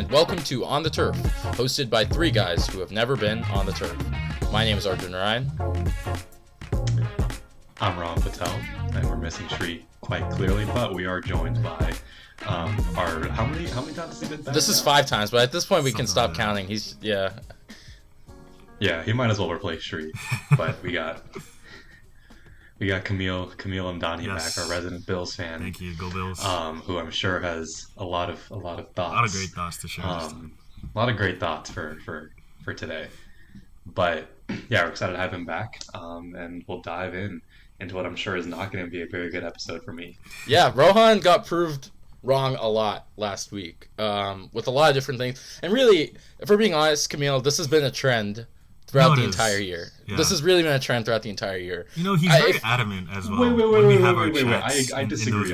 and welcome to On the Turf, hosted by three guys who have never been on the turf. My name is Arjun. I'm Rohan Patel, and we're missing Shri quite clearly, but we are joined by our how many times has he been back? This is 5 times, but at this point we can stop counting. Yeah, he might as well replace Shri. But we got Kamil Lemdani back, our resident Bills fan. Thank you, go Bills. Who I'm sure has a lot of thoughts. A lot of great thoughts to share. A lot of great thoughts for today. But yeah, we're excited to have him back, and we'll dive into what I'm sure is not going to be a very good episode for me. Yeah, Rohan got proved wrong a lot last week with a lot of different things. And really, if we're being honest, Kamil, this has been a trend throughout the entire year. Yeah. This has really been a trend throughout the entire year. You know, he's very adamant as well. Wait. I disagree.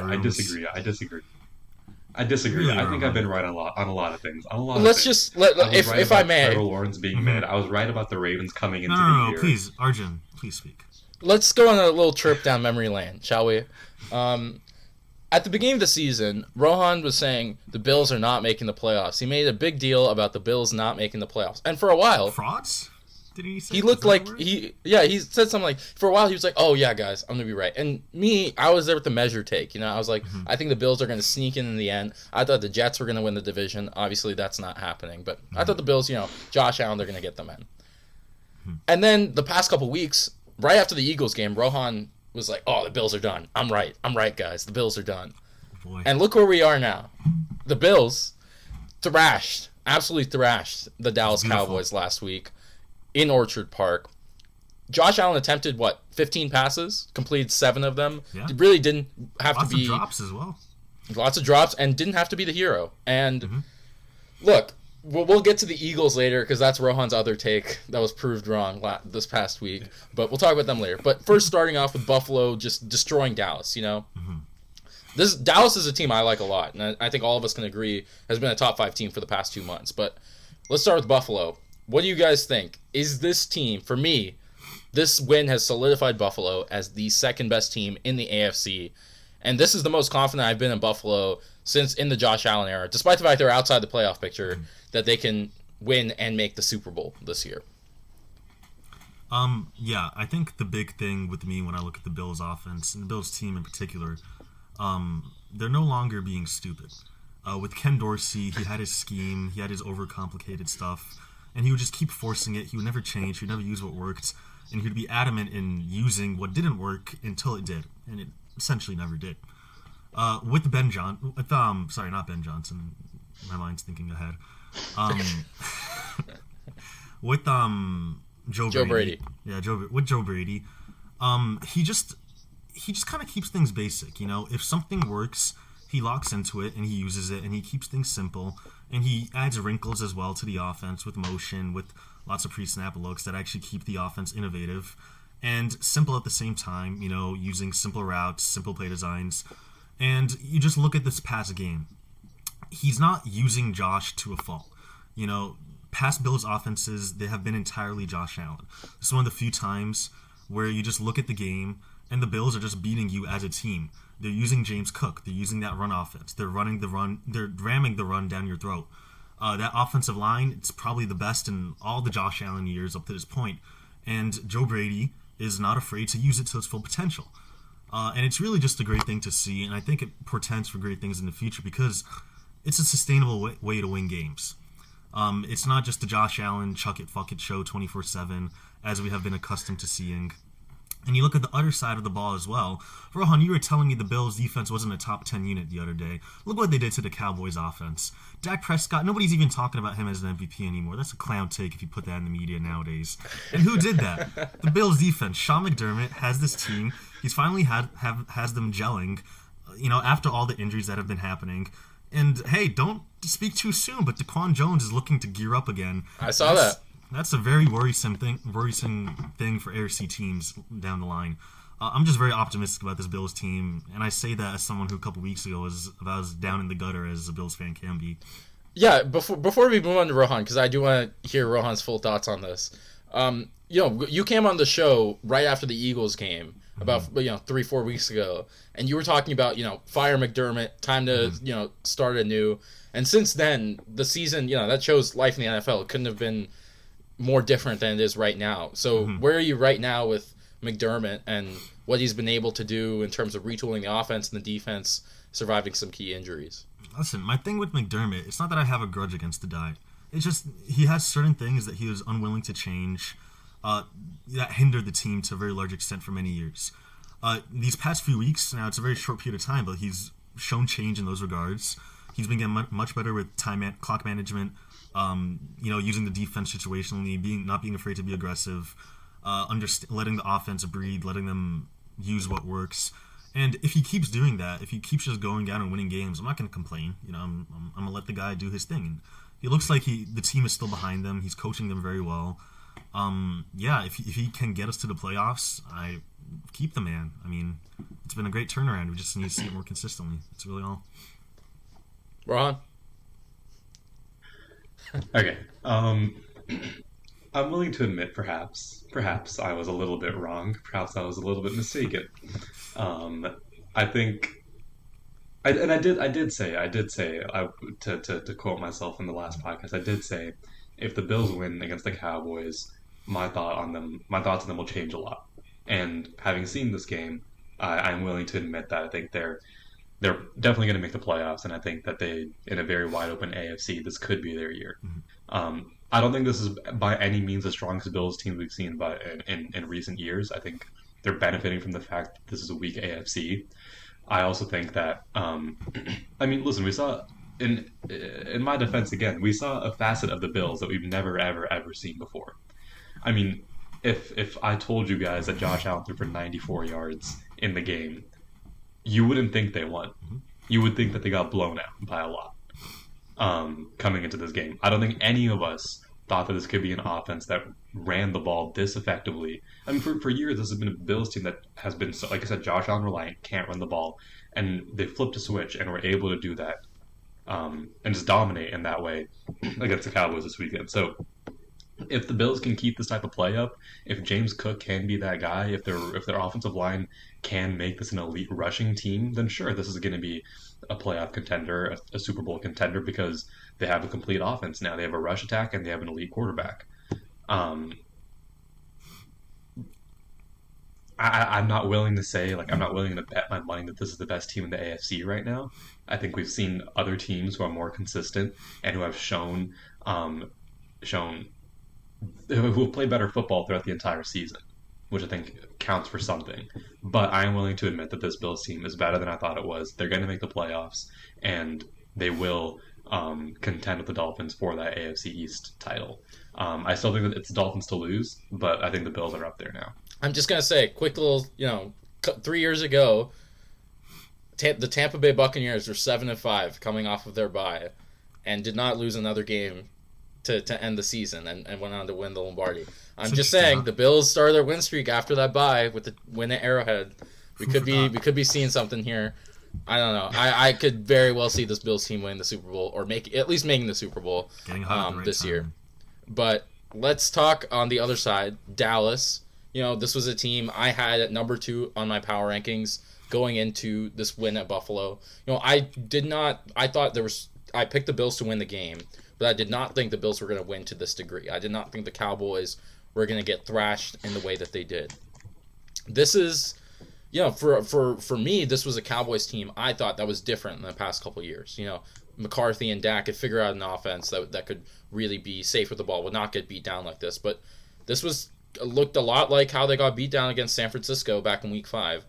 Really, I think I've been right on a lot of things. If I may. Trevor Lawrence being mid. I was right about the Ravens coming into the year. No, please, Arjun, please speak. Let's go on a little trip down memory lane, shall we? At the beginning of the season, Rohan was saying the Bills are not making the playoffs. He made a big deal about the Bills not making the playoffs. And for a while... Frauds? Did he say? He looked like he said something like, for a while he was like, oh yeah guys, I'm gonna be right. And me, I was there with the measure take, I was like, I think the Bills are gonna sneak in the end. I thought the Jets were gonna win the division. Obviously that's not happening, but I thought the Bills, Josh Allen, they're gonna get them in. And then the past couple weeks, right after the Eagles game, Rohan was like, oh, the Bills are done. I'm right guys, the Bills are done. Boy. And look where we are now. The Bills absolutely thrashed the Dallas Cowboys last week in Orchard Park. Josh Allen attempted, 15 passes? Completed 7 of them. Yeah. It really didn't have to be... Lots of drops as well. Lots of drops, and didn't have to be the hero. And look, we'll get to the Eagles later, because that's Rohan's other take that was proved wrong this past week. But we'll talk about them later. But first, starting off with Buffalo just destroying Dallas, Dallas is a team I like a lot, and I think all of us can agree has been a top 5 team for the past 2 months. But let's start with Buffalo. What do you guys think? Is this team, for me, this win has solidified Buffalo as the second best team in the AFC, and this is the most confident I've been in Buffalo since in the Josh Allen era, despite the fact they're outside the playoff picture, that they can win and make the Super Bowl this year. Yeah, I think the big thing with me when I look at the Bills offense, and the Bills team in particular, they're no longer being stupid. With Ken Dorsey, he had his scheme, he had his overcomplicated stuff, and he would just keep forcing it. He would never change. He would never use what worked. And he would be adamant in using what didn't work until it did. And it essentially never did. With Ben Johnson... sorry, not Ben Johnson. My mind's thinking ahead. With Joe Brady. Yeah, with Joe Brady. He just kind of keeps things basic. If something works, he locks into it and he uses it and he keeps things simple. And he adds wrinkles as well to the offense with motion, with lots of pre-snap looks that actually keep the offense innovative and simple at the same time, using simple routes, simple play designs. And you just look at this past game. He's not using Josh to a fault. Past Bills offenses, they have been entirely Josh Allen. This is one of the few times where you just look at the game and the Bills are just beating you as a team. They're using James Cook. They're using that run offense. They're running the run. They're ramming the run down your throat. That offensive line, it's probably the best in all the Josh Allen years up to this point. And Joe Brady is not afraid to use it to its full potential. And it's really just a great thing to see. And I think it portends for great things in the future because it's a sustainable way to win games. It's not just the Josh Allen chuck it, fuck it show 24/7 as we have been accustomed to seeing. And you look at the other side of the ball as well. Rohan, you were telling me the Bills' defense wasn't a top 10 unit the other day. Look what they did to the Cowboys' offense. Dak Prescott, nobody's even talking about him as an MVP anymore. That's a clown take if you put that in the media nowadays. And who did that? The Bills' defense. Sean McDermott has this team. He's finally has them gelling, after all the injuries that have been happening. And, hey, don't speak too soon, but Daquan Jones is looking to gear up again. I saw that. That's a very worrisome thing for AFC teams down the line. I'm just very optimistic about this Bills team, and I say that as someone who a couple weeks ago was about as down in the gutter as a Bills fan can be. Yeah, before we move on to Rohan, because I do want to hear Rohan's full thoughts on this. You came on the show right after the Eagles game, about 3-4 weeks ago, and you were talking about fire McDermott, time to start anew. And since then, the season that shows life in the NFL. It couldn't have been more different than it is right now. So where are you right now with McDermott and what he's been able to do in terms of retooling the offense and the defense, surviving some key injuries? Listen, my thing with McDermott, it's not that I have a grudge against the guy. It's just he has certain things that he was unwilling to change that hindered the team to a very large extent for many years. These past few weeks, now it's a very short period of time, but he's shown change in those regards. He's been getting much better with clock management, using the defense situationally, not being afraid to be aggressive, letting the offense breathe, letting them use what works. And if he keeps doing that, if he keeps just going down and winning games, I'm not going to complain. I'm going to let the guy do his thing. And it looks like the team is still behind them. He's coaching them very well. If he can get us to the playoffs, I keep the man. I mean, it's been a great turnaround. We just need to see it more consistently. That's really all. Rohan? Okay. I'm willing to admit, perhaps I was a little bit wrong. Perhaps I was a little bit mistaken. I think, I did say, to quote myself in the last podcast, I did say, if the Bills win against the Cowboys, my thoughts on them will change a lot. And having seen this game, I'm willing to admit that I think they're definitely going to make the playoffs, and I think that in a very wide open AFC, this could be their year. I don't think this is by any means the strongest Bills team we've seen in recent years. I think they're benefiting from the fact that this is a weak AFC. I also think that, listen, we saw, in my defense again, we saw a facet of the Bills that we've never, ever seen before. I mean, if I told you guys that Josh Allen threw for 94 yards in the game, you wouldn't think they won. You would think that they got blown out by a lot coming into this game. I don't think any of us thought that this could be an offense that ran the ball this effectively. I mean, for years, this has been a Bills team that has been, like I said, Josh Allen reliant, can't run the ball. And they flipped a switch and were able to do that and just dominate in that way against the Cowboys this weekend. So if the Bills can keep this type of play up, if James Cook can be that guy, if their offensive line can make this an elite rushing team, then sure, this is going to be a playoff contender, a Super Bowl contender, because they have a complete offense now. They have a rush attack and they have an elite quarterback. I'm not willing to say, I'm not willing to bet my money that this is the best team in the AFC right now. I think we've seen other teams who are more consistent and who have shown who have played better football throughout the entire season, which I think counts for something. But I am willing to admit that this Bills team is better than I thought it was. They're going to make the playoffs, and they will contend with the Dolphins for that AFC East title. I still think that it's the Dolphins to lose, but I think the Bills are up there now. I'm just going to say, quick little, 3 years ago, the Tampa Bay Buccaneers were 7-5 coming off of their bye and did not lose another game to end the season and went on to win the Lombardi. I'm just saying the Bills started their win streak after that bye with the win at Arrowhead. We could be seeing something here. I don't know. I could very well see this Bills team winning the Super Bowl or at least making the Super Bowl this year. But let's talk on the other side, Dallas. This was a team I had at number 2 on my power rankings going into this win at Buffalo. I picked the Bills to win the game, but I did not think the Bills were going to win to this degree. I did not think the Cowboys were going to get thrashed in the way that they did. This is, for me, this was a Cowboys team I thought that was different in the past couple of years. McCarthy and Dak could figure out an offense that could really be safe with the ball, would not get beat down like this. But this looked a lot like how they got beat down against San Francisco back in Week 5,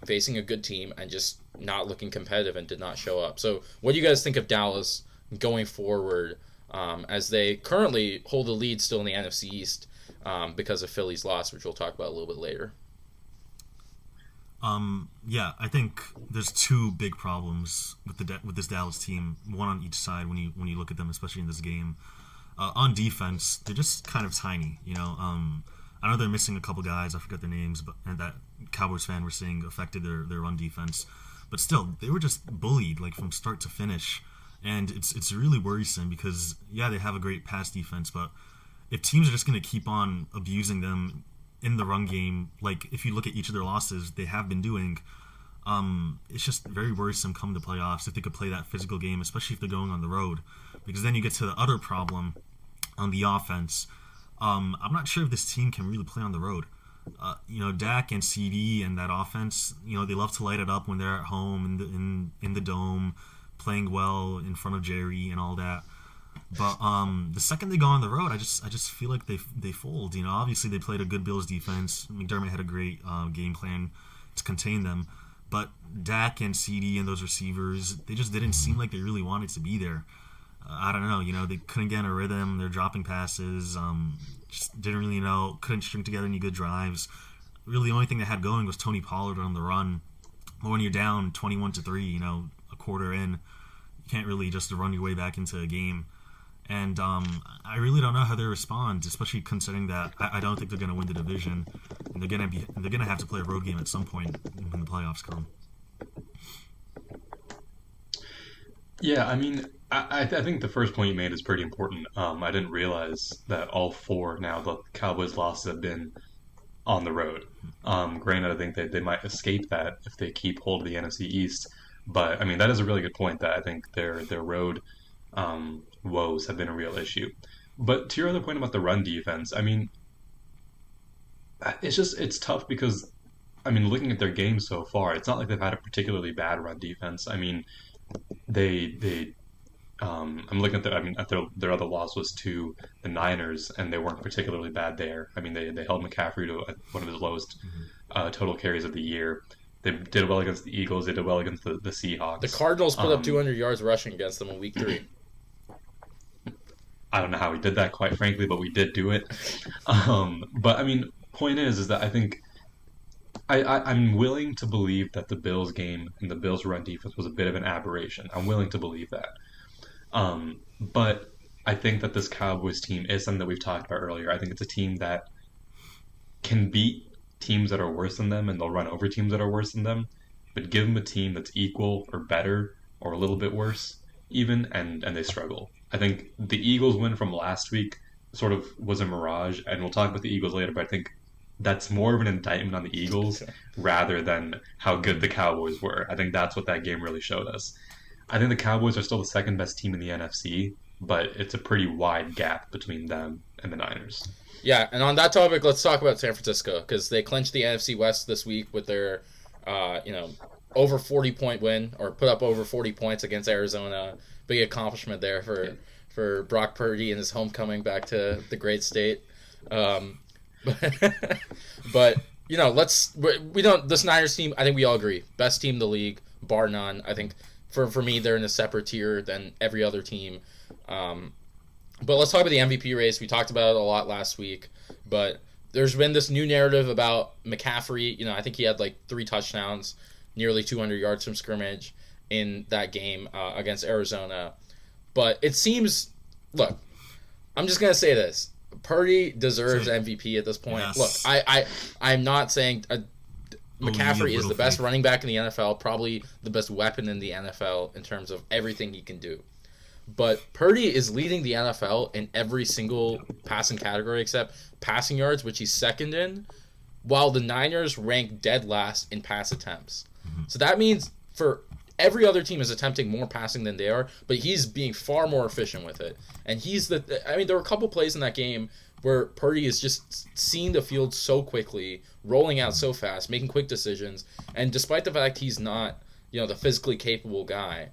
facing a good team and just not looking competitive and did not show up. So what do you guys think of Dallas going forward as they currently hold the lead still in the NFC East because of Philly's loss, which we'll talk about a little bit later? I think there's 2 big problems with this Dallas team, one on each side when you look at them, especially in this game. On defense, they're just kind of tiny, I know they're missing a couple guys, I forget their names, and that Cowboys fan were saying affected their run defense. But still, they were just bullied from start to finish. And it's really worrisome because, they have a great pass defense, but if teams are just going to keep on abusing them in the run game, like if you look at each of their losses, they have been doing. It's just very worrisome come the playoffs if they could play that physical game, especially if they're going on the road, because then you get to the other problem on the offense. I'm not sure if this team can really play on the road. Dak and CD and that offense, they love to light it up when they're at home in the dome, playing well in front of Jerry and all that. But the second they go on the road, I just feel like they fold. Obviously they played a good Bills defense. McDermott had a great game plan to contain them. But Dak and CD and those receivers, they just didn't seem like they really wanted to be there. I don't know. They couldn't get in a rhythm. They're dropping passes. Just didn't really know. Couldn't string together any good drives. Really, the only thing they had going was Tony Pollard on the run. But when you're down 21-3, a quarter in, you can't really just run your way back into a game. And I really don't know how they respond, especially considering that I don't think they're going to win the division, and they're going to have to play a road game at some point when the playoffs come. Yeah, I mean, I think the first point you made is pretty important. I didn't realize that all four now the Cowboys' losses have been on the road. Granted, I think they might escape that if they keep hold of the NFC East. But I mean, that is a really good point. That I think their road woes have been a real issue. But to your other point about the run defense, I mean, it's tough because, I mean, looking at their game so far, it's not like they've had a particularly bad run defense. I mean, I'm looking at their other loss was to the Niners, and they weren't particularly bad there. I mean, they held McCaffrey to one of his lowest total carries of the year. They did well against the Eagles. They did well against the Seahawks. The Cardinals put up 200 yards rushing against them in Week 3. I don't know how we did that, quite frankly, but we did do it. But I mean, point is that I think I'm willing to believe that the Bills game and the Bills run defense was a bit of an aberration. I'm willing to believe that. But I think that this Cowboys team is something that we've talked about earlier. I think it's a team that can beat teams that are worse than them, and they'll run over teams that are worse than them. But give them a team that's equal or better or a little bit worse even, and they struggle. I think the Eagles win from last week sort of was a mirage, and we'll talk about the Eagles later, but I think that's more of an indictment on the Eagles rather than how good the Cowboys were. I think that's what that game really showed us. I think the Cowboys are still the second best team in the NFC, but it's a pretty wide gap between them and the Niners. Yeah, and on that topic, let's talk about San Francisco, because they clinched the NFC West this week with their, over 40-point win, or put up over 40 points against Arizona. Big accomplishment there for Brock Purdy and his homecoming back to the great state. But this Niners team, I think we all agree, best team in the league, bar none. I think for me, they're in a separate tier than every other team. But let's talk about the MVP race. We talked about it a lot last week, but there's been this new narrative about McCaffrey. I think he had like 3 touchdowns, nearly 200 yards from scrimmage in that game against Arizona. But it seems, look, I'm just going to say this. Purdy deserves MVP at this point. Yes. Look, I'm not saying McCaffrey is the best running back in the NFL, probably the best weapon in the NFL in terms of everything he can do. But Purdy is leading the NFL in every single passing category except passing yards, which he's second in, while the Niners rank dead last in pass attempts. Mm-hmm. So that means for every other team is attempting more passing than they are, but he's being far more efficient with it. And there were a couple plays in that game where Purdy is just seeing the field so quickly, rolling out so fast, making quick decisions. And despite the fact he's not, the physically capable guy,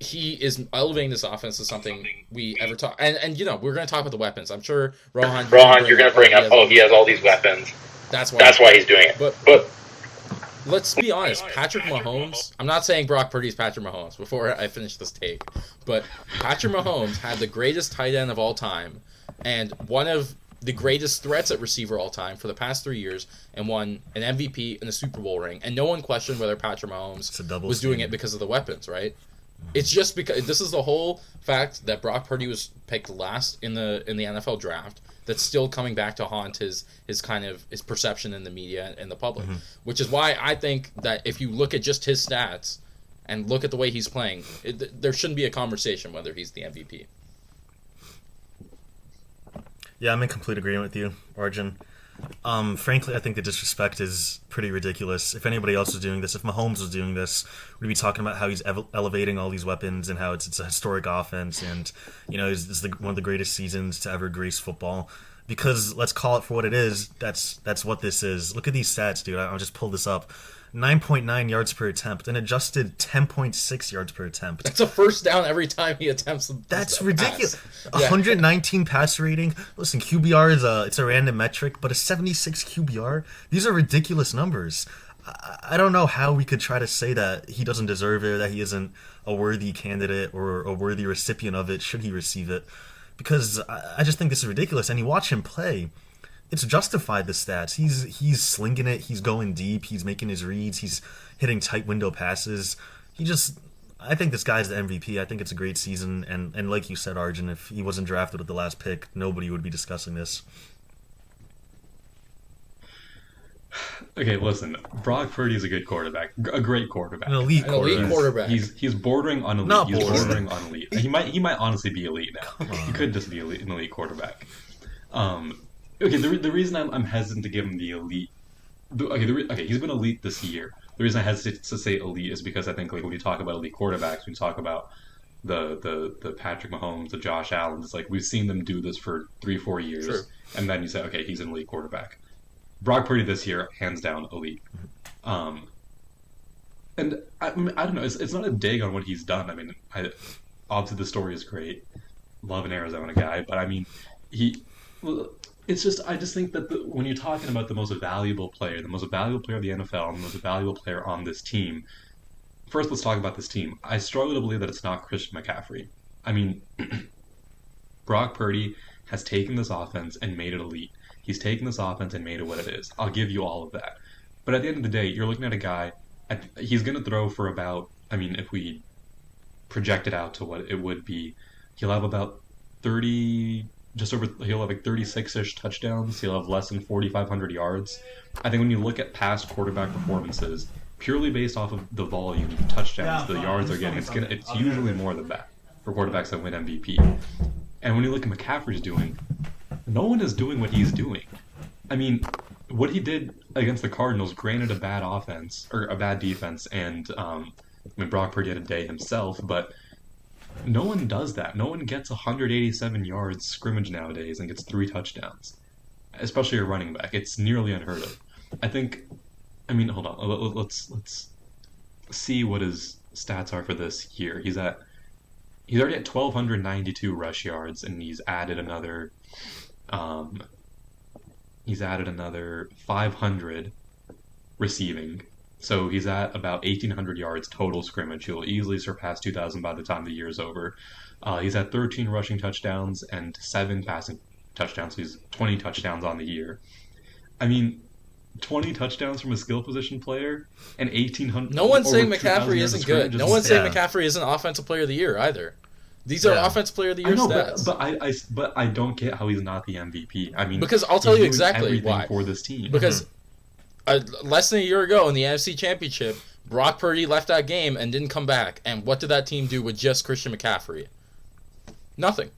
he is elevating this offense to something we ever talk. And we're going to talk about the weapons. I'm sure Rohan, you're going to bring up, he has all these weapons. That's why he's doing it. But let's be honest, Patrick Mahomes, I'm not saying Brock Purdy's Patrick Mahomes before I finish this take, but Patrick Mahomes had the greatest tight end of all time and one of the greatest threats at receiver all time for the past 3 years, and won an MVP and a Super Bowl ring. And no one questioned whether Patrick Mahomes was doing it because of the weapons, right? It's just because this is the whole fact that Brock Purdy was picked last in the NFL draft that's still coming back to haunt his perception in the media and the public. Mm-hmm. Which is why I think that if you look at just his stats and look at the way he's playing, there shouldn't be a conversation whether he's the MVP. Yeah, I'm in complete agreement with you, Arjun. Frankly, I think the disrespect is pretty ridiculous. If anybody else was doing this, if Mahomes was doing this, we'd be talking about how he's elevating all these weapons and how it's a historic offense and, it's one of the greatest seasons to ever grace football. Because let's call it for what it is. That's what this is. Look at these stats, dude. I'll just pull this up. 9.9 yards per attempt, an adjusted 10.6 yards per attempt. That's a first down every time he attempts. That's ridiculous. 119 passer rating. Listen, QBR is it's a random metric, but a 76 QBR. These are ridiculous numbers. I don't know how we could try to say that he doesn't deserve it, that he isn't a worthy candidate or a worthy recipient of it should he receive it, because I just think this is ridiculous. And you watch him play. It's justified, the stats. He's slinging it. He's going deep. He's making his reads. He's hitting tight window passes. I think this guy's the MVP. I think it's a great season. And like you said, Arjun, if he wasn't drafted with the last pick, nobody would be discussing this. Okay, listen. Brock Purdy is a good quarterback. A great quarterback. An elite quarterback. He's bordering on elite. Not he's bordering. bordering on elite. He might honestly be elite now. He could just be an elite quarterback. Okay, the reason I'm hesitant to give him the elite, he's been elite this year. The reason I hesitate to say elite is because I think when you talk about elite quarterbacks, when you talk about the Patrick Mahomes, the Josh Allen, it's like we've seen them do this for 3-4 years, Sure. And then you say, okay, he's an elite quarterback. Brock Purdy this year, hands down, elite. And I don't know, it's not a dig on what he's done. I mean, obviously the story is great. Love an Arizona guy, but I mean, I just think that when you're talking about the most valuable player of the NFL, and the most valuable player on this team, first let's talk about this team. I struggle to believe that it's not Christian McCaffrey. I mean, Brock Purdy has taken this offense and made it elite. He's taken this offense and made it what it is. I'll give you all of that. But at the end of the day, you're looking at a guy, he's going to throw for about, if we project it out to what it would be, he'll have about 30... he'll have like 36-ish touchdowns. He'll have less than 4,500 yards. I think when you look at past quarterback performances, purely based off of the volume of touchdowns, the yards they're getting, it's usually more than that for quarterbacks that win MVP. And when you look at McCaffrey's doing, no one is doing what he's doing. I mean, what he did against the Cardinals, granted a bad offense, or a bad defense, and Brock Purdy had a day himself, but no one does that. No one gets 187 yards scrimmage nowadays and gets 3 touchdowns, especially a running back. It's nearly unheard of. Hold on. Let's see what his stats are for this year. He's already at 1,292 rush yards, and he's added another 500 receiving. So he's at about 1,800 yards total scrimmage. He'll easily surpass 2,000 by the time the year's over. He's at 13 rushing touchdowns and 7 passing touchdowns. So he's 20 touchdowns on the year. 20 touchdowns from a skill position player and 1,800. No one's saying McCaffrey isn't good. No one's saying McCaffrey isn't Offensive Player of the Year either. These are Offensive Player of the Year stats. But I don't get how he's not the MVP. Because I'll tell you exactly why. For this team. Because less than a year ago in the NFC Championship, Brock Purdy left that game and didn't come back. And what did that team do with just Christian McCaffrey? Nothing.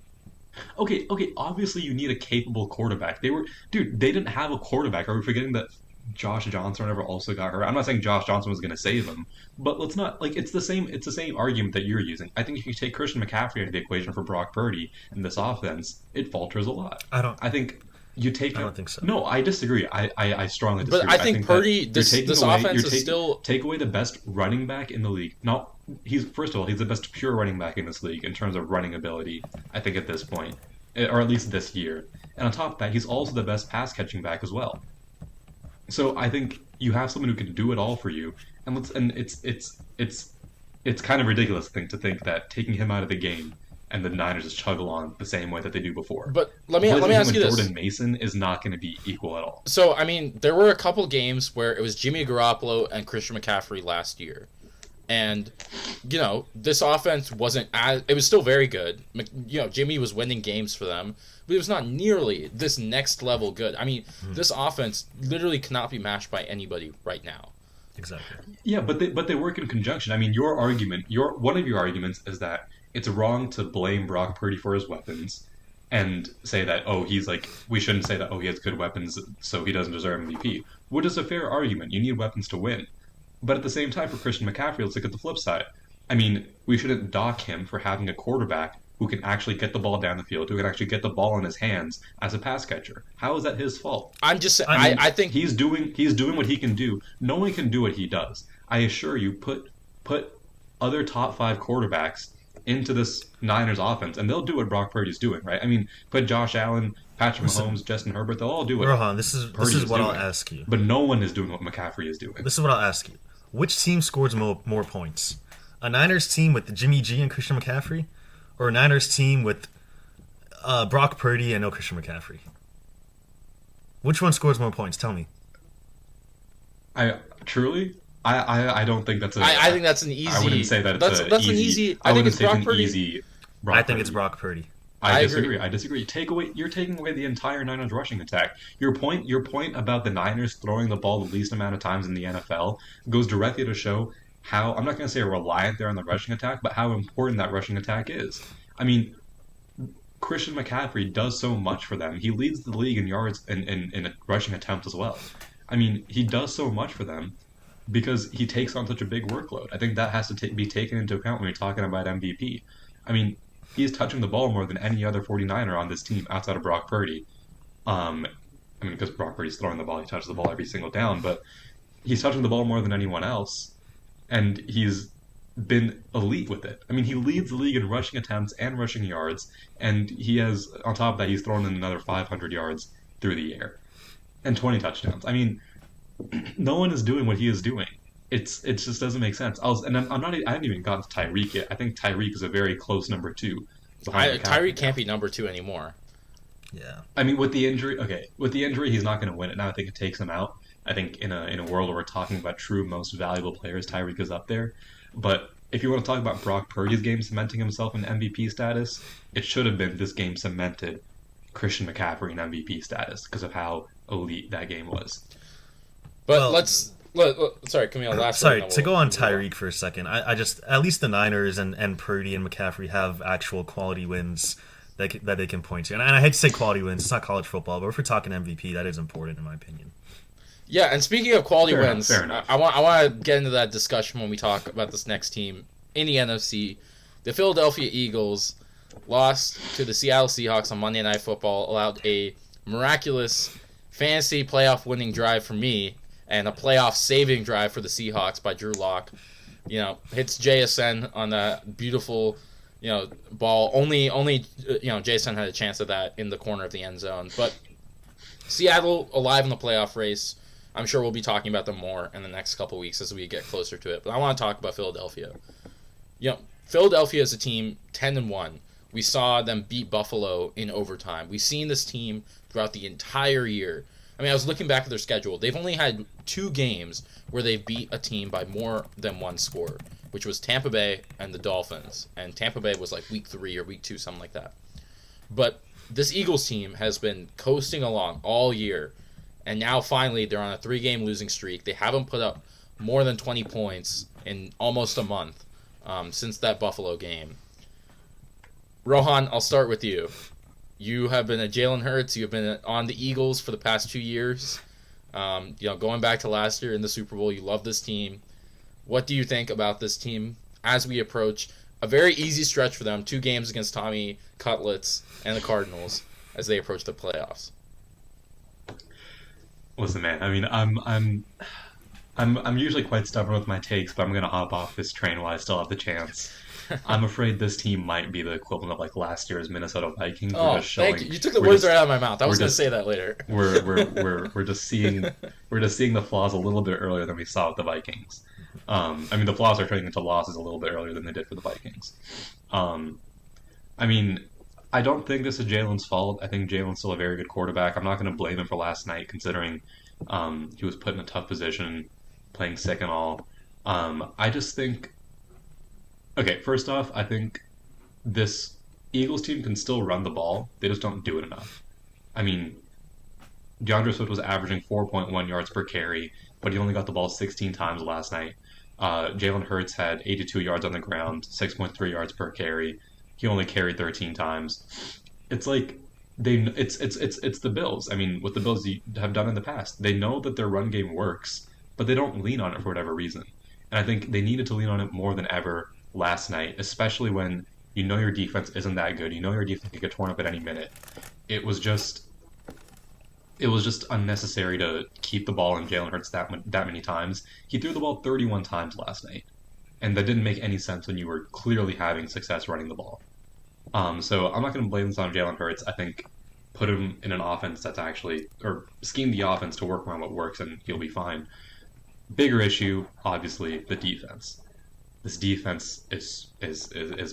Okay. Obviously, you need a capable quarterback. They didn't have a quarterback. Are we forgetting that Josh Johnson or whatever also got hurt? I'm not saying Josh Johnson was going to save him, but let's not it's the same argument that you're using. I think if you take Christian McCaffrey out of the equation for Brock Purdy in this offense, it falters a lot. I don't think so. No, I disagree. I strongly disagree. But I think Purdy, this offense is still... Take away the best running back in the league. He's the best pure running back in this league in terms of running ability, I think, at this point. Or at least this year. And on top of that, he's also the best pass-catching back as well. So I think you have someone who can do it all for you. And it's kind of ridiculous to think that taking him out of the game and the Niners just chug along the same way that they do before. But let me ask you this. Jordan Mason is not going to be equal at all. So, there were a couple games where it was Jimmy Garoppolo and Christian McCaffrey last year. And, this offense it was still very good. Jimmy was winning games for them, but it was not nearly this next level good. This offense literally cannot be matched by anybody right now. Exactly. Yeah, but they work in conjunction. Your argument, one of your arguments is that it's wrong to blame Brock Purdy for his weapons, and say that, oh, he's like, we shouldn't say that, oh, he has good weapons, so he doesn't deserve MVP. Which is a fair argument. You need weapons to win. But at the same time, for Christian McCaffrey, let's look at the flip side. I mean, we shouldn't dock him for having a quarterback who can actually get the ball down the field, who can actually get the ball in his hands as a pass catcher. How is that his fault? I think he's doing what he can do. No one can do what he does. I assure you, put other top 5 quarterbacks into this Niners offense, and they'll do what Brock Purdy's doing, right? I mean, put Josh Allen, Patrick Mahomes, Justin Herbert, they'll all do it. Rohan, this is what I'll ask you. But no one is doing what McCaffrey is doing. This is what I'll ask you. Which team scores more points? A Niners team with Jimmy G and Christian McCaffrey? Or a Niners team with Brock Purdy and no Christian McCaffrey? Which one scores more points? Tell me. I don't think that's I think that's an easy. I wouldn't say that that's an easy. I think it's Brock Purdy. I think it's Brock Purdy. I disagree. You're taking away the entire Niners rushing attack. Your point about the Niners throwing the ball the least amount of times in the NFL goes directly to show how, I'm not going to say reliant they're on the rushing attack, but how important that rushing attack is. I mean, Christian McCaffrey does so much for them. He leads the league in yards in rushing attempts as well. I mean, he does so much for them because he takes on such a big workload. I think that has to be taken into account when you're talking about MVP. I mean, he's touching the ball more than any other 49er on this team outside of Brock Purdy. Because Brock Purdy's throwing the ball, he touches the ball every single down, but he's touching the ball more than anyone else, and he's been elite with it. I mean, he leads the league in rushing attempts and rushing yards, and he has, on top of that, he's thrown in another 500 yards through the air and 20 touchdowns. I mean, no one is doing what he is doing. It just doesn't make sense. I haven't even gotten to Tyreek yet. I think Tyreek is a very close number 2. Tyreek can't be number 2 anymore. Yeah. I mean, with the injury, he's not going to win it now. I think it takes him out. I think in a world where we're talking about true most valuable players, Tyreek is up there. But if you want to talk about Brock Purdy's game cementing himself in MVP status, it should have been this game cemented Christian McCaffrey in MVP status because of how elite that game was. But sorry, Kamil, to go on Tyreek for a second, I just, at least the Niners and Purdy and McCaffrey have actual quality wins that they can point to. And I hate to say quality wins, it's not college football, but if we're talking MVP, that is important in my opinion. Yeah, and speaking of quality wins, fair enough. I want to get into that discussion when we talk about this next team in the NFC. The Philadelphia Eagles lost to the Seattle Seahawks on Monday Night Football, allowed a miraculous fantasy playoff winning drive for me, and a playoff saving drive for the Seahawks by Drew Lock. Hits JSN on that beautiful, ball. Only JSN had a chance at that in the corner of the end zone. But Seattle alive in the playoff race. I'm sure we'll be talking about them more in the next couple weeks as we get closer to it. But I want to talk about Philadelphia. Philadelphia is a team 10-1. We saw them beat Buffalo in overtime. We've seen this team throughout the entire year. I mean, I was looking back at their schedule. They've only had 2 games where they beat a team by more than 1 score, which was Tampa Bay and the Dolphins. And Tampa Bay was like week 3 or week 2, something like that. But this Eagles team has been coasting along all year, and now finally they're on a 3-game losing streak. They haven't put up more than 20 points in almost a month since that Buffalo game. Rohan, I'll start with you. You have been a Jalen Hurts. You've been on the Eagles for the past 2 years. Going back to last year in the Super Bowl, you love this team. What do you think about this team as we approach a very easy stretch for them? 2 games against Tommy Cutlets and the Cardinals as they approach the playoffs. Listen, man. I mean, I'm usually quite stubborn with my takes, but I'm going to hop off this train while I still have the chance. I'm afraid this team might be the equivalent of like last year's Minnesota Vikings. Thank you. You took the words right out of my mouth. I was going to say that later. We're just seeing the flaws a little bit earlier than we saw with the Vikings. The flaws are turning into losses a little bit earlier than they did for the Vikings. I don't think this is Jalen's fault. I think Jalen's still a very good quarterback. I'm not going to blame him for last night, considering he was put in a tough position, playing sick and all. I just think. Okay, first off, I think this Eagles team can still run the ball. They just don't do it enough. I mean, DeAndre Swift was averaging 4.1 yards per carry, but he only got the ball 16 times last night. Jalen Hurts had 82 yards on the ground, 6.3 yards per carry. He only carried 13 times. it's like it's the Bills. I mean, what the Bills have done in the past, they know that their run game works, but they don't lean on it for whatever reason. And I think they needed to lean on it more than ever last night, especially when you know your defense isn't that good. You know your defense can get torn up at any minute. It was just unnecessary to keep the ball in Jalen Hurts that many times. He threw the ball 31 times last night, and that didn't make any sense when you were clearly having success running the ball. So I'm not going to blame this on Jalen Hurts. I think put him in an offense that's actually, or scheme the offense to work around what works, and he'll be fine. Bigger issue, obviously, the defense. This defense is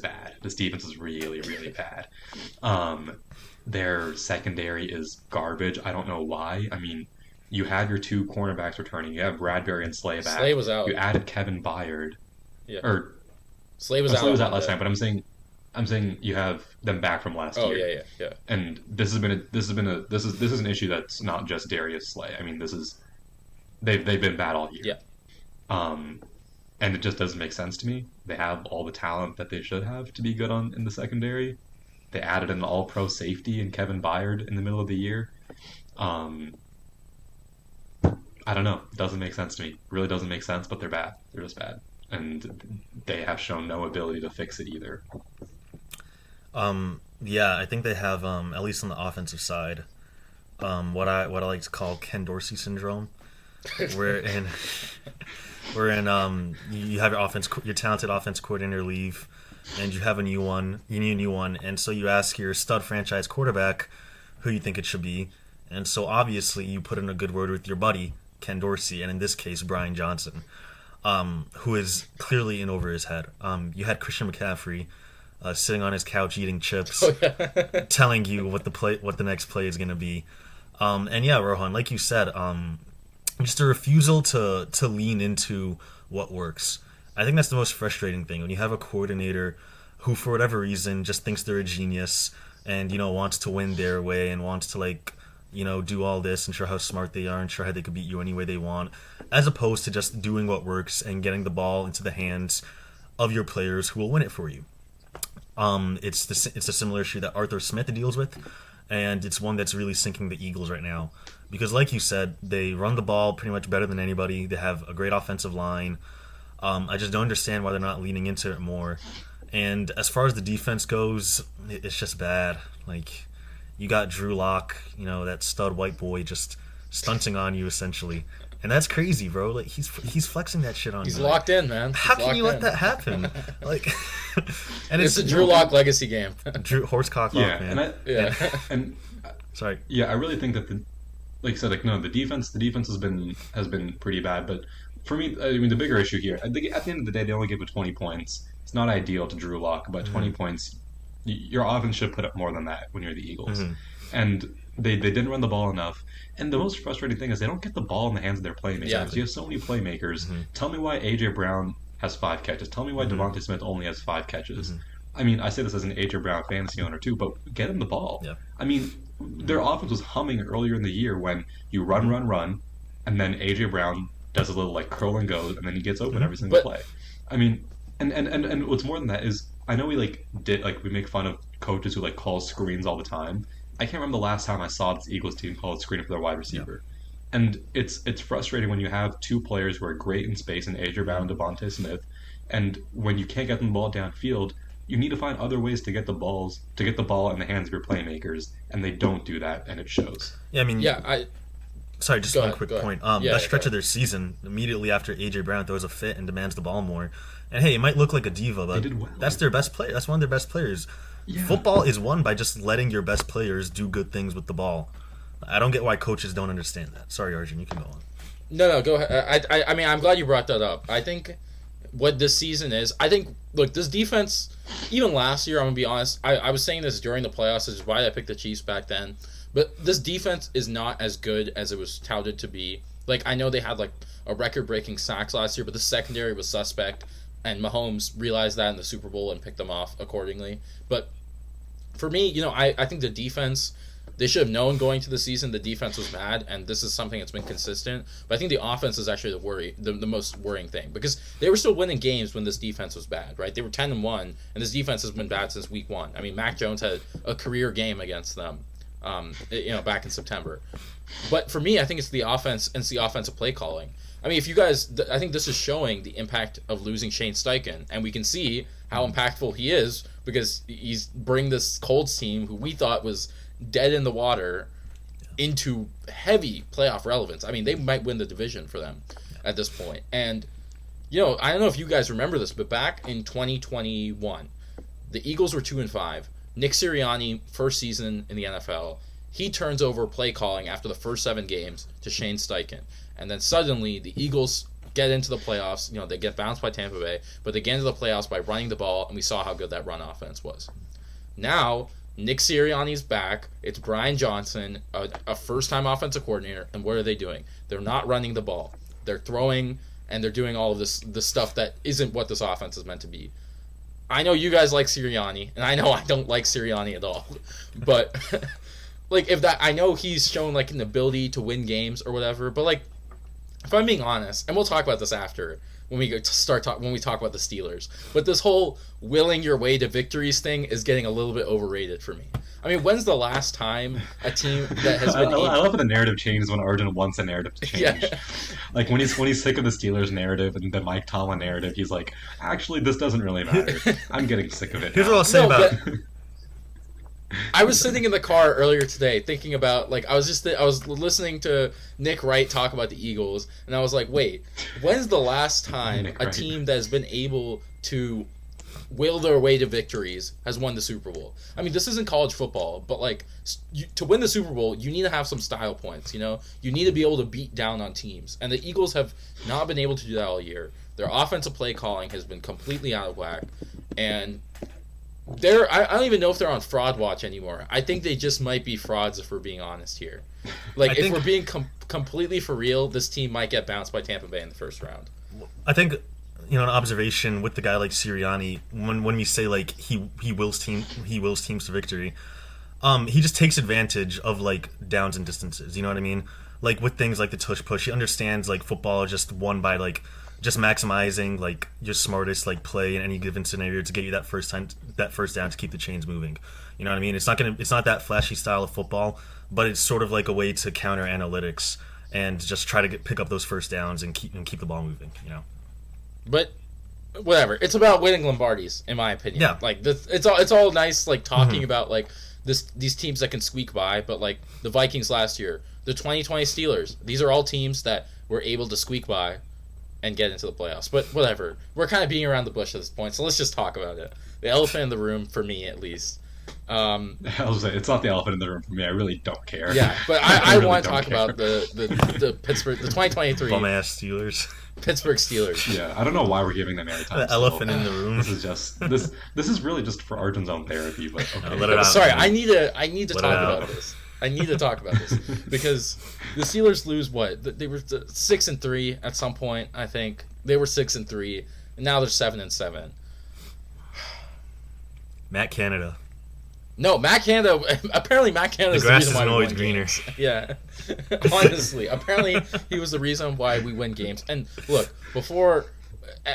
bad. This defense is really, really bad. Their secondary is garbage. I don't know why. I mean, you have your two cornerbacks returning. You have Bradbury and Slay back. Slay was out. You added Kevin Byard. Yeah. Or Slay was out. Slay was out last time, but I'm saying you have them back from last year. Oh yeah. And this is an issue that's not just Darius Slay. I mean, they've been bad all year. Yeah. And it just doesn't make sense to me. They have all the talent that they should have to be good in the secondary. They added an all-pro safety in Kevin Byard in the middle of the year. I don't know. It doesn't make sense to me. It really doesn't make sense, but they're bad. They're just bad. And they have shown no ability to fix it either. Yeah, I think they have, at least on the offensive side, what I like to call Ken Dorsey syndrome, wherein you have your talented offense coordinator leave, and you need a new one, and so you ask your stud franchise quarterback who you think it should be, and so obviously you put in a good word with your buddy Ken Dorsey, and in this case Brian Johnson, who is clearly in over his head. You had Christian McCaffrey sitting on his couch eating chips, telling you what the next play is going to be, and yeah, Rohan, like you said, just a refusal to lean into what works. I think that's the most frustrating thing when you have a coordinator who, for whatever reason, just thinks they're a genius and wants to win their way and wants to do all this and show how smart they are and show how they could beat you any way they want, as opposed to just doing what works and getting the ball into the hands of your players who will win it for you. It's a similar issue that Arthur Smith deals with, and it's one that's really sinking the Eagles right now. Because like you said, they run the ball pretty much better than anybody. They have a great offensive line. I just don't understand why they're not leaning into it more. And as far as the defense goes, it's just bad. Like, you got Drew Lock, that stud white boy just stunting on you essentially. And that's crazy, bro. Like, he's flexing that shit on you. He's locked in, man. How can you let that happen? Like, and it's a Drew Lock legacy game. Drew Horsecock Lock, man. And sorry. Yeah, I really think that like I said, the defense has been pretty bad. But for me, I mean, the bigger issue here, I think at the end of the day, they only gave it 20 points. It's not ideal to Drew Lock, but 20 points, your offense should put up more than that when you're the Eagles. And they didn't run the ball enough. And the most frustrating thing is they don't get the ball in the hands of their playmakers. Yeah. You have so many playmakers. Tell me why A.J. Brown has 5 catches. Tell me why Devontae Smith only has 5 catches. I mean, I say this as an A.J. Brown fantasy owner too, but get him the ball. Yeah. I mean, their offense was humming earlier in the year when you run, and then A.J. Brown does a little curl and go, and then he gets open every single play. I mean, and what's more than that is, I know we we make fun of coaches who call screens all the time. I can't remember the last time I saw this Eagles team call a screen for their wide receiver. Yeah. And it's frustrating when you have two players who are great in space in A.J. Brown and Devontae Smith, and when you can't get them the ball downfield, you need to find other ways to get the ball in the hands of your playmakers, and they don't do that, and it shows. Yeah, I mean, sorry, just one quick point. That stretch of their season, immediately after A.J. Brown throws a fit and demands the ball more, and hey, it might look like a diva, but that's their best player. That's one of their best players. Yeah. Football is won by just letting your best players do good things with the ball. I don't get why coaches don't understand that. Sorry, Arjun, you can go on. No, go ahead. I mean, I'm glad you brought that up. I think what this season is, look, this defense, even last year, I'm going to be honest, I was saying this during the playoffs, which is why I picked the Chiefs back then, but this defense is not as good as it was touted to be. I know they had, a record-breaking sacks last year, but the secondary was suspect, and Mahomes realized that in the Super Bowl and picked them off accordingly. But for me, I think the defense They should have known going to the season the defense was bad, and this is something that's been consistent. But I think the offense is actually the most worrying thing, because they were still winning games when this defense was bad, right? They were 10-1, and this defense has been bad since week 1. I mean, Mac Jones had a career game against them, back in September. But for me, I think it's the offense and it's the offensive play calling. I mean, if you guys, I think this is showing the impact of losing Shane Steichen, and we can see how impactful he is, because he's bring this Colts team, who we thought was dead in the water, into heavy playoff relevance. I mean, they might win the division for them at this point. And, I don't know if you guys remember this, but back in 2021, the Eagles were 2-5. Nick Sirianni, first season in the NFL, he turns over play calling after the first 7 games to Shane Steichen. And then suddenly the Eagles get into the playoffs. They get bounced by Tampa Bay, but they get into the playoffs by running the ball, and we saw how good that run offense was. Now, Nick Sirianni's back. It's Brian Johnson, a first-time offensive coordinator, and what are they doing? They're not running the ball. They're throwing, and they're doing all of this stuff that isn't what this offense is meant to be. I know you guys like Sirianni, and I know I don't like Sirianni at all, but I know he's shown an ability to win games or whatever, but if I'm being honest, and we'll talk about this after when we talk about the Steelers, but this whole willing your way to victories thing is getting a little bit overrated for me. I mean, when's the last time a team that has been? I love the narrative changes when Arjun wants a narrative to change. Yeah. When he's sick of the Steelers narrative and the Mike Tomlin narrative, he's like, actually, this doesn't really matter. I'm getting sick of it. Here's what I'll say about. I was sitting in the car earlier today thinking about, I was listening to Nick Wright talk about the Eagles, and I was like, wait, when's the last time team that has been able to will their way to victories has won the Super Bowl? I mean, this isn't college football, but to win the Super Bowl, you need to have some style points, You need to be able to beat down on teams, and the Eagles have not been able to do that all year. Their offensive play calling has been completely out of whack, and I don't even know if they're on fraud watch anymore. I think they just might be frauds, if we're being honest here. If we're being completely for real, this team might get bounced by Tampa Bay in the first round. I think, an observation with the guy like Sirianni, when we say he wills teams to victory, he just takes advantage of downs and distances. You know what I mean? With things like the tush push, he understands football is just won by just maximizing your smartest play in any given scenario to get you that first down to keep the chains moving. You know what I mean? It's not that flashy style of football, but it's sort of a way to counter analytics and just try to pick up those first downs and keep the ball moving. But whatever, it's about winning Lombardis, in my opinion. Yeah. It's all nice talking about these teams that can squeak by, but the Vikings last year, the 2020 Steelers, these are all teams that were able to squeak by and get into the playoffs. But whatever. We're kind of beating around the bush at this point, so let's just talk about it. The elephant in the room, for me at least. I was saying, it's not the elephant in the room for me. I really don't care. Yeah, but I really want to talk about the Pittsburgh, the 2023 bum-ass Steelers. Pittsburgh Steelers. Yeah, I don't know why we're giving them airtime. The elephant in the room. This is just this is really just for Arjun's own therapy. But okay. Let it out, sorry, man. I need to talk about this. I need to talk about this because the Steelers lose what? They were 6-3 at some point. I think they were 6-3, and now they're 7-7. Matt Canada. No, Matt Canada. Apparently, Matt Canada is the reason why we always win greener. Games. Yeah, honestly, apparently he was the reason why we win games. And look, before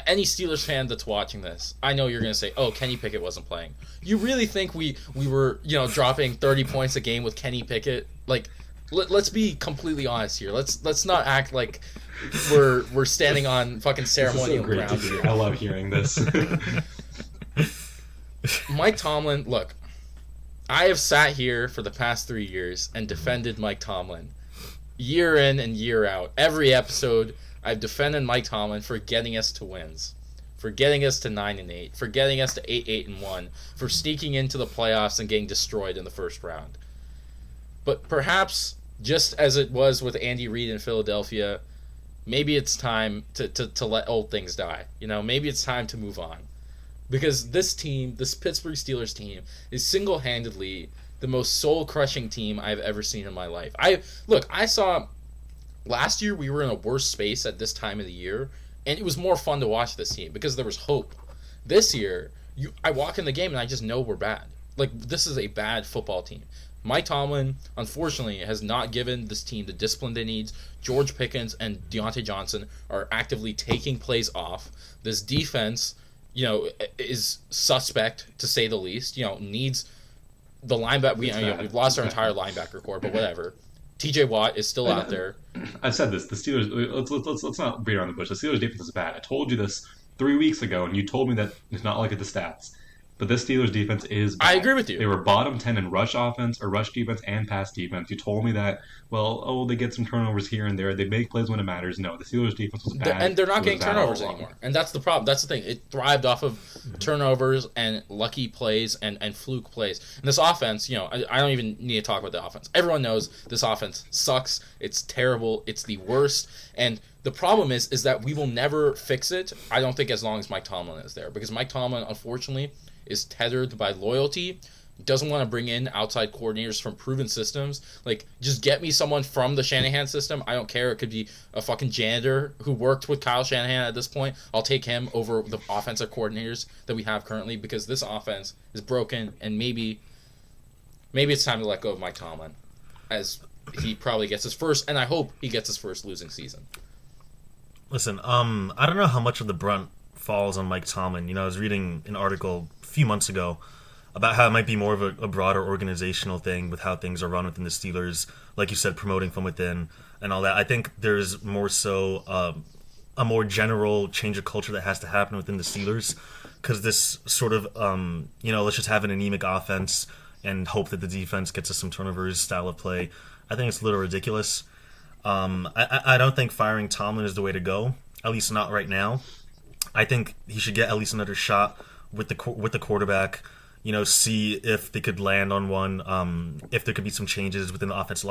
any Steelers fan that's watching this, I know you're gonna say, "Oh, Kenny Pickett wasn't playing." You really think we were dropping 30 points a game with Kenny Pickett? Let's be completely honest here. Let's not act like we're standing on fucking ceremonial ground here. I love hearing this. Mike Tomlin, look, I have sat here for the past 3 years and defended Mike Tomlin year in and year out. Every episode, I've defended Mike Tomlin for getting us to wins, for getting us to 9-8, for getting us to 8-1, for sneaking into the playoffs and getting destroyed in the first round. But perhaps, just as it was with Andy Reid in Philadelphia, maybe it's time to let old things die. Maybe it's time to move on. Because this team, this Pittsburgh Steelers team, is single-handedly the most soul-crushing team I've ever seen in my life. I saw last year we were in a worse space at this time of the year, and it was more fun to watch this team because there was hope. This year, I walk in the game and I just know we're bad. This is a bad football team. Mike Tomlin, unfortunately, has not given this team the discipline they need. George Pickens and Deontay Johnson are actively taking plays off. This defense, is suspect, to say the least. Needs the linebacker. We've lost our entire linebacker core, but whatever. TJ Watt is still out there. I've said this. The Steelers. Let's not beat around the bush. The Steelers defense is bad. I told you this 3 weeks ago, and you told me that it's not like at the stats. But this Steelers defense is bad. I agree with you. They were bottom 10 in rush offense, or rush defense, and pass defense. You told me that, they get some turnovers here and there. They make plays when it matters. No, the Steelers defense was bad. And they're not getting turnovers anymore. And that's the problem. That's the thing. It thrived off of turnovers and lucky plays and fluke plays. And this offense, I don't even need to talk about the offense. Everyone knows this offense sucks. It's terrible. It's the worst. And the problem is that we will never fix it, I don't think, as long as Mike Tomlin is there. Because Mike Tomlin, unfortunately, is tethered by loyalty, doesn't want to bring in outside coordinators from proven systems. Like, just get me someone from the Shanahan system. I don't care. It could be a fucking janitor who worked with Kyle Shanahan at this point. I'll take him over the offensive coordinators that we have currently, because this offense is broken, and maybe it's time to let go of Mike Tomlin, as he probably gets his first, and I hope he gets his first losing season. Listen, I don't know how much of the brunt falls on Mike Tomlin. I was reading an article a few months ago about how it might be more of a broader organizational thing with how things are run within the Steelers, like you said, promoting from within and all that. I think there's more so a more general change of culture that has to happen within the Steelers, because this sort of, let's just have an anemic offense and hope that the defense gets us some turnovers style of play. I think it's a little ridiculous. I don't think firing Tomlin is the way to go, at least not right now. I think he should get at least another shot with the quarterback. See if they could land on one. If there could be some changes within the offense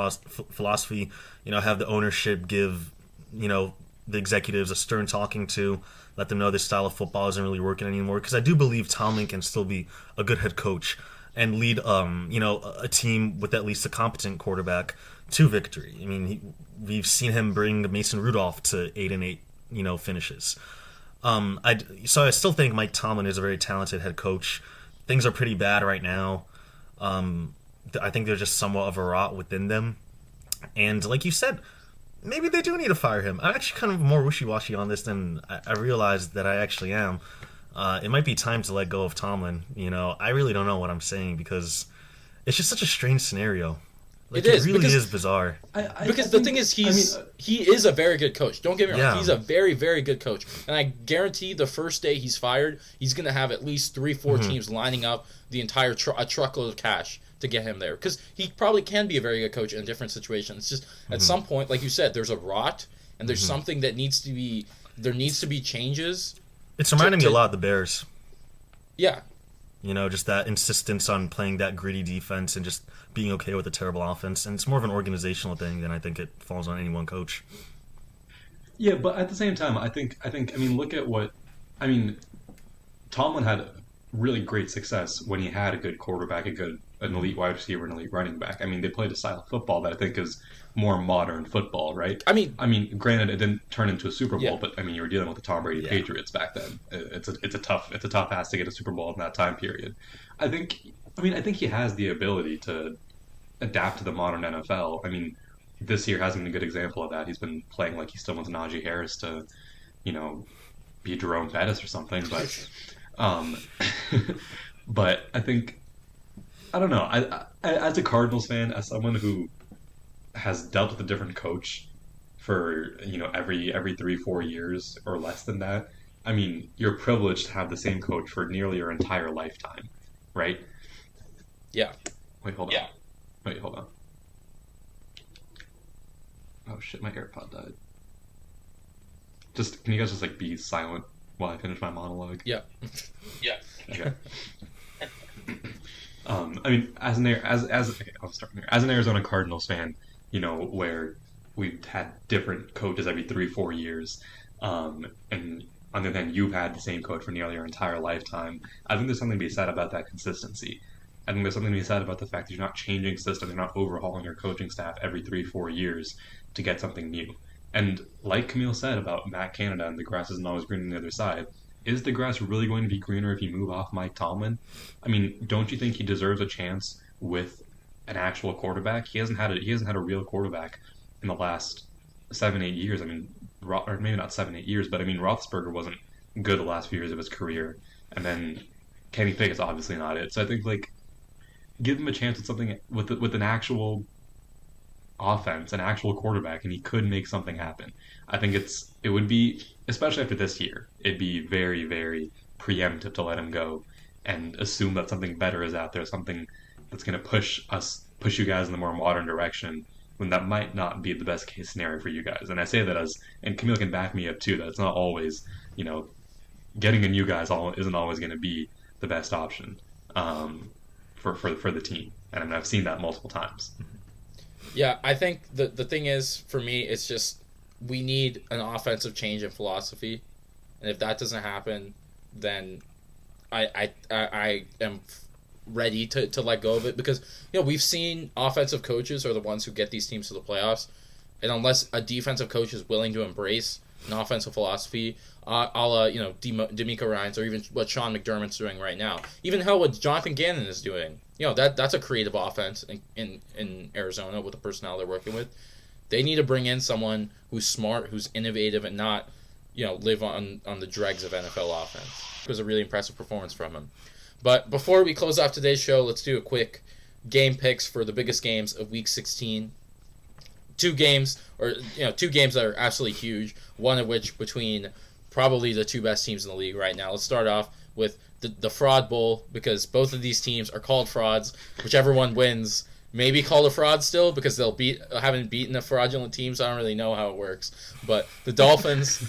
philosophy. Have the ownership give the executives a stern talking to, let them know this style of football isn't really working anymore. Because I do believe Tomlin can still be a good head coach and lead a team with at least a competent quarterback to victory. I mean, we've seen him bring Mason Rudolph to 8-8 finishes. So I still think Mike Tomlin is a very talented head coach. Things are pretty bad right now. I think they're just somewhat of a rot within them. And like you said, maybe they do need to fire him. I'm actually kind of more wishy-washy on this than I realized that I actually am. It might be time to let go of Tomlin. I really don't know what I'm saying, because it's just such a strange scenario. It really is bizarre. Because the thing is, he is a very good coach. Don't get me wrong. Yeah. He's a very, very good coach. And I guarantee the first day he's fired, he's going to have at least 3-4 teams lining up the entire a truckload of cash to get him there. Because he probably can be a very good coach in different situations. It's just, at some point, like you said, there's a rot, and there's something that needs to be... There needs to be changes. It's reminding me a lot of the Bears. Yeah. Just that insistence on playing that gritty defense and just being okay with a terrible offense. And it's more of an organizational thing than I think it falls on any one coach. Yeah, but at the same time, I think, look at what... Tomlin had really great success when he had a good quarterback, an elite wide receiver, an elite running back. They played a style of football that I think is more modern football, right? Granted, it didn't turn into a Super Bowl, but you were dealing with the Tom Brady Patriots back then. It's a tough ask to get a Super Bowl in that time period. I think he has the ability to adapt to the modern NFL. This year hasn't been a good example of that. He's been playing like he still wants Najee Harris to, be Jerome Bettis or something. But, but I think, I don't know. I as a Cardinals fan, as someone who has dealt with a different coach for every 3-4 years or less than that, you're privileged to have the same coach for nearly your entire lifetime, right? Yeah. Wait, hold on. Oh shit, my AirPod died. Can you guys just be silent while I finish my monologue? Yeah. Yeah. Okay. As an Arizona Cardinals fan, where we've had different coaches every 3-4 years, and on the other hand, you've had the same coach for nearly your entire lifetime. I think there's something to be said about that consistency. I think there's something to be said about the fact that you're not changing systems, you're not overhauling your coaching staff every 3-4 years to get something new. And like Kamil said about Matt Canada and the grass isn't always green on the other side, is the grass really going to be greener if you move off Mike Tomlin? Don't you think he deserves a chance with an actual quarterback. He hasn't had a real quarterback in the last 7-8 years. I mean, or maybe not 7-8 years, but I mean Roethlisberger wasn't good the last few years of his career, and then Kenny Pickett's obviously not it. So I think like give him a chance with something with an actual offense, an actual quarterback, and he could make something happen. I think it would be, especially after this year, it'd be very, very preemptive to let him go and assume that something better is out there, something that's going to push you guys in the more modern direction, when that might not be the best case scenario for you guys. And I say that and Kamil can back me up too, that it's not always, getting a new guy isn't always going to be the best option for the team. And I mean, I've seen that multiple times. Yeah, I think the thing is, for me, it's just we need an offensive change in philosophy. And if that doesn't happen, then I am ready to let go of it, because we've seen offensive coaches are the ones who get these teams to the playoffs, and unless a defensive coach is willing to embrace an offensive philosophy, a la DeMeco Ryans, or even what Sean McDermott's doing right now, even hell what Jonathan Gannon is doing, that's a creative offense in Arizona with the personnel they're working with. They need to bring in someone who's smart, who's innovative, and not live on the dregs of NFL offense. It was a really impressive performance from him. But before we close off today's show, let's do a quick game picks for the biggest games of Week 16. Two games that are absolutely huge, one of which between probably the two best teams in the league right now. Let's start off with the Fraud Bowl, because both of these teams are called frauds. Whichever one wins may be called a fraud still, because haven't beaten a fraudulent team, so I don't really know how it works. But the Dolphins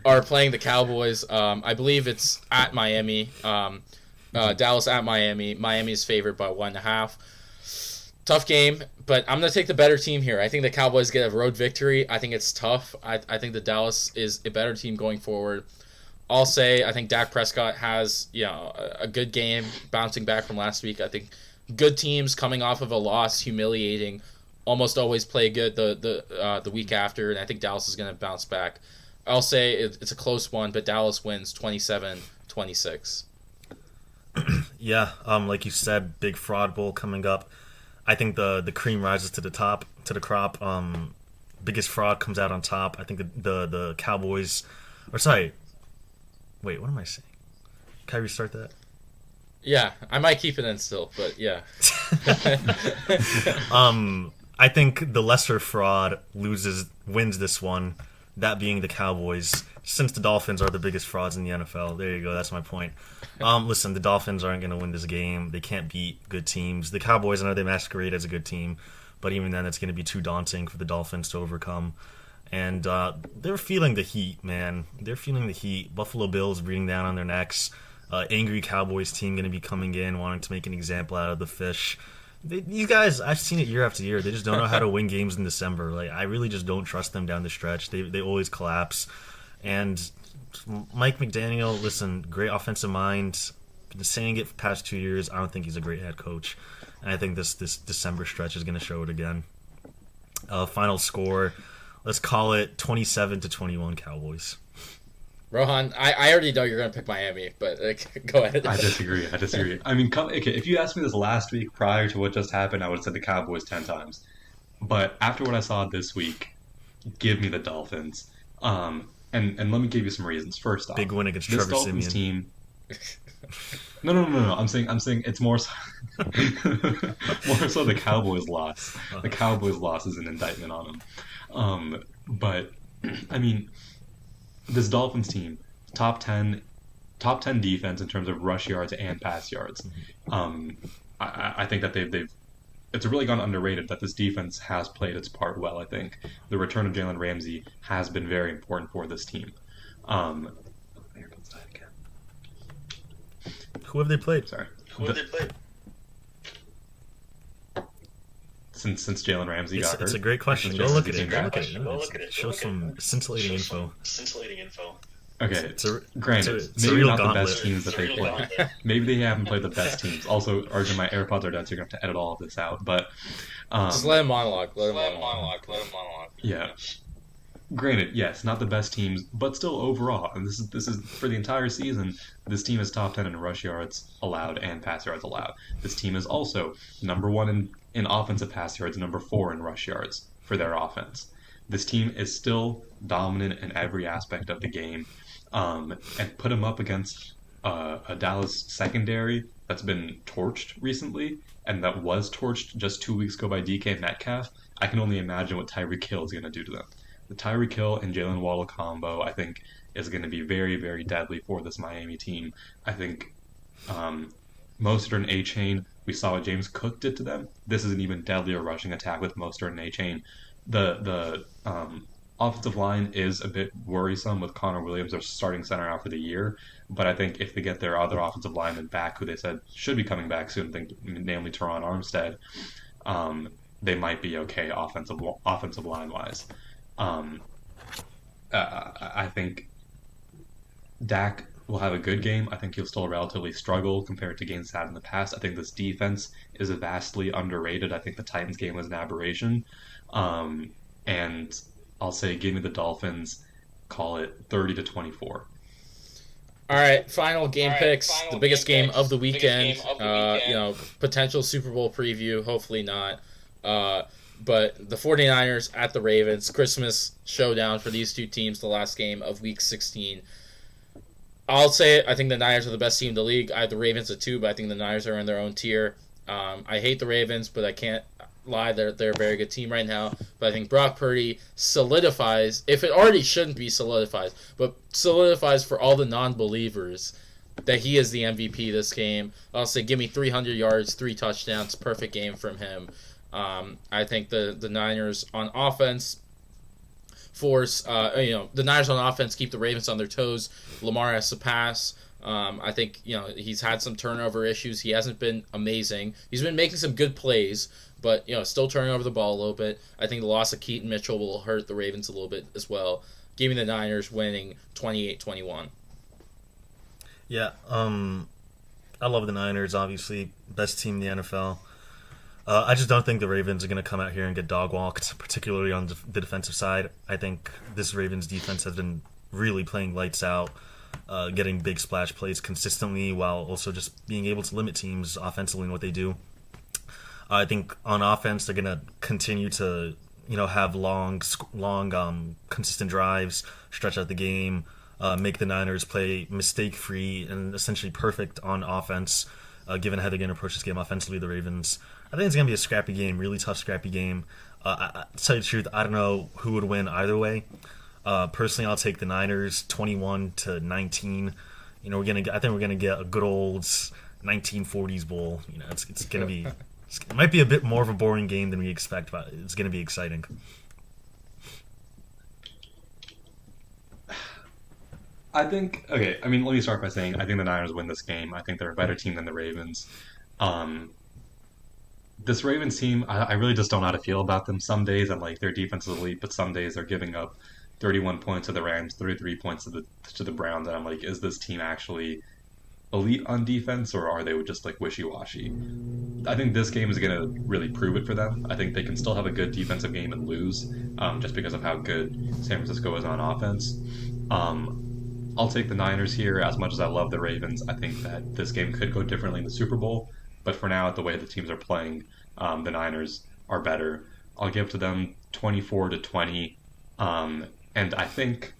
are playing the Cowboys. I believe it's at Miami. Dallas at Miami. Miami is favored by 1.5. Tough game, but I'm going to take the better team here. I think the Cowboys get a road victory. I think it's tough. I think the Dallas is a better team going forward. I'll say I think Dak Prescott has a good game, bouncing back from last week. I think good teams coming off of a loss, humiliating, almost always play good the week after, and I think Dallas is going to bounce back. I'll say it's a close one, but Dallas wins 27-26. Yeah, like you said, big Fraud Bowl coming up. I think the cream rises to the crop. Biggest fraud comes out on top. I think the Cowboys, or sorry, wait, what am I saying? Can I restart that? Yeah, I might keep it in still, but yeah. I think the lesser fraud wins this one, that being the Cowboys, since the Dolphins are the biggest frauds in the NFL. There you go, that's my point. Listen, the Dolphins aren't going to win this game. They can't beat good teams. The Cowboys, I know they masquerade as a good team, but even then it's going to be too daunting for the Dolphins to overcome. And they're feeling the heat, man. They're feeling the heat. Buffalo Bills breathing down on their necks. Angry Cowboys team going to be coming in, wanting to make an example out of the fish. These guys, I've seen it year after year. They just don't know how to win games in December. Like, I really just don't trust them down the stretch. They always collapse. And Mike McDaniel, listen, great offensive mind. Been saying it for the past 2 years. I don't think he's a great head coach. And I think this December stretch is going to show it again. Final score, let's call it 27-21 Cowboys. Rohan, I already know you're going to pick Miami, but go ahead. I disagree. I mean, if you asked me this last week prior to what just happened, I would have said the Cowboys 10 times. But after what I saw this week, give me the Dolphins. And let me give you some reasons. First off, big win against this Trevor Dolphins Siemian. Team. No. I'm saying it's more so, more so the Cowboys loss. The Cowboys loss is an indictment on them. But I mean, this Dolphins team, top 10 defense in terms of rush yards and pass yards. I think that they've it's really gone underrated that this defense has played its part well. I think the return of Jalen Ramsey has been very important for this team. Who have they played? Sorry. Since Jalen Ramsey got hurt? It's a great question. Go look at it. Show some scintillating info. Okay, granted, maybe not the best teams that they play. Maybe they haven't played the best teams. Also, Arjun, my AirPods are dead, so you're going to have to edit all of this out. But just let him monologue. Yeah. Granted, yes, not the best teams, but still overall, and this is for the entire season, this team is top 10 in rush yards allowed and pass yards allowed. This team is also number 1 in offensive pass yards, number 4 in rush yards for their offense. This team is still dominant in every aspect of the game, and put them up against a Dallas secondary that's been torched recently, and that was torched just 2 weeks ago by DK Metcalf. I can only imagine what Tyreek Hill is going to do to them. The Tyreek Hill and Jalen Waddle combo, I think, is going to be very, very deadly for this Miami team. I think Mostert and A-Chain, we saw what James Cook did to them. This is an even deadlier rushing attack with Mostert and A-Chain. The offensive line is a bit worrisome with Connor Williams, their starting center, out for the year. But I think if they get their other offensive lineman back, who they said should be coming back soon, namely Teron Armstead, they might be okay offensive line-wise. I think Dak will have a good game. I think he'll still relatively struggle compared to games had in the past. I think this defense is vastly underrated. I think the Titans game was an aberration. And I'll say give me the Dolphins, call it 30-24. All right, final game picks. The biggest game of the weekend. Potential Super Bowl preview. Hopefully not. But the 49ers at the Ravens. Christmas showdown for these two teams. The last game of Week 16. I'll say it. I think the Niners are the best team in the league. I have the Ravens at 2, but I think the Niners are in their own tier. I hate the Ravens, but I can't lie. They're a very good team right now. But I think Brock Purdy solidifies, if it already shouldn't be solidified, but solidifies for all the non-believers that he is the MVP this game. I'll say give me 300 yards, 3 touchdowns. Perfect game from him. I think the Niners on offense force, the Niners on offense keep the Ravens on their toes. Lamar has to pass. I think, he's had some turnover issues. He hasn't been amazing. He's been making some good plays, but, still turning over the ball a little bit. I think the loss of Keaton Mitchell will hurt the Ravens a little bit as well. Give me the Niners winning 28-21. Yeah, I love the Niners, obviously. Best team in the NFL. I just don't think the Ravens are going to come out here and get dog-walked, particularly on the defensive side. I think this Ravens defense has been really playing lights out, getting big splash plays consistently while also just being able to limit teams offensively in what they do. I think on offense they're going to continue to have long consistent drives, stretch out the game, make the Niners play mistake-free and essentially perfect on offense, given how they're going to approach this game offensively, the Ravens. I think it's going to be a scrappy game, really tough, scrappy game. To tell you the truth, I don't know who would win either way. Personally, I'll take the Niners 21-19. I think we're going to get a good old 1940s bowl. It's going to be, it might be a bit more of a boring game than we expect, but it's going to be exciting. Let me start by saying I think the Niners win this game. I think they're a better team than the Ravens. This Ravens team, I really just don't know how to feel about them. Some days I'm like, their defense is elite, but some days they're giving up 31 points to the Rams, 33 points to the Browns, and I'm like, is this team actually elite on defense, or are they just like wishy-washy? I think this game is going to really prove it for them. I think they can still have a good defensive game and lose, just because of how good San Francisco is on offense. I'll take the Niners here. As much as I love the Ravens, I think that this game could go differently in the Super Bowl. But for now, the way the teams are playing, the Niners are better. I'll give to them 24-20. And I think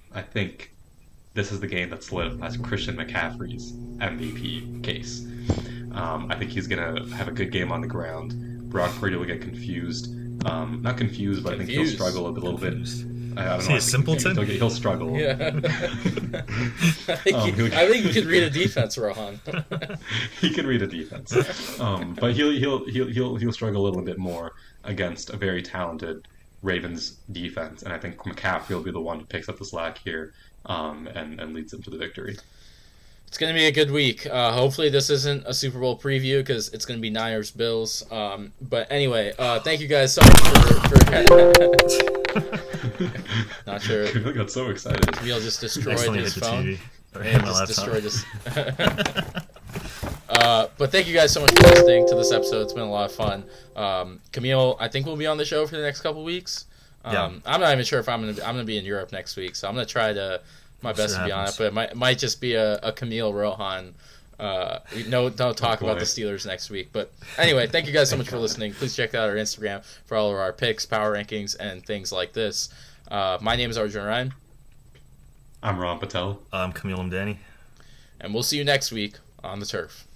this is the game that solidifies Christian McCaffrey's MVP case. I think he's going to have a good game on the ground. Brock Purdy will get confused. Not confused, but I think he'll struggle a little bit. I don't know. Is he a simpleton? He'll struggle. Yeah. I think you can read a defense, Rohan. He can read a defense, but he'll struggle a little bit more against a very talented Ravens defense, and I think McCaffrey will be the one who picks up the slack here, and leads them to the victory. It's going to be a good week. Hopefully this isn't a Super Bowl preview because it's going to be Niners-Bills. But anyway, thank you guys so much for Not sure. I got so excited. Camille just destroyed his phone. And just destroyed his... But thank you guys so much for listening to this episode. It's been a lot of fun. Camille, I think we'll be on the show for the next couple weeks. I'm not even sure if I'm gonna be in Europe next week, so I'm gonna try my best to be on it. But it might just be a Kamil Rohan No, don't talk about the Steelers next week. But anyway, thank you guys so much for listening. Please check out our Instagram for all of our picks, power rankings, and things like this. My name is Arjun Ryan. I'm Rohan Patel. I'm Kamil Lemdani. And we'll see you next week on the turf.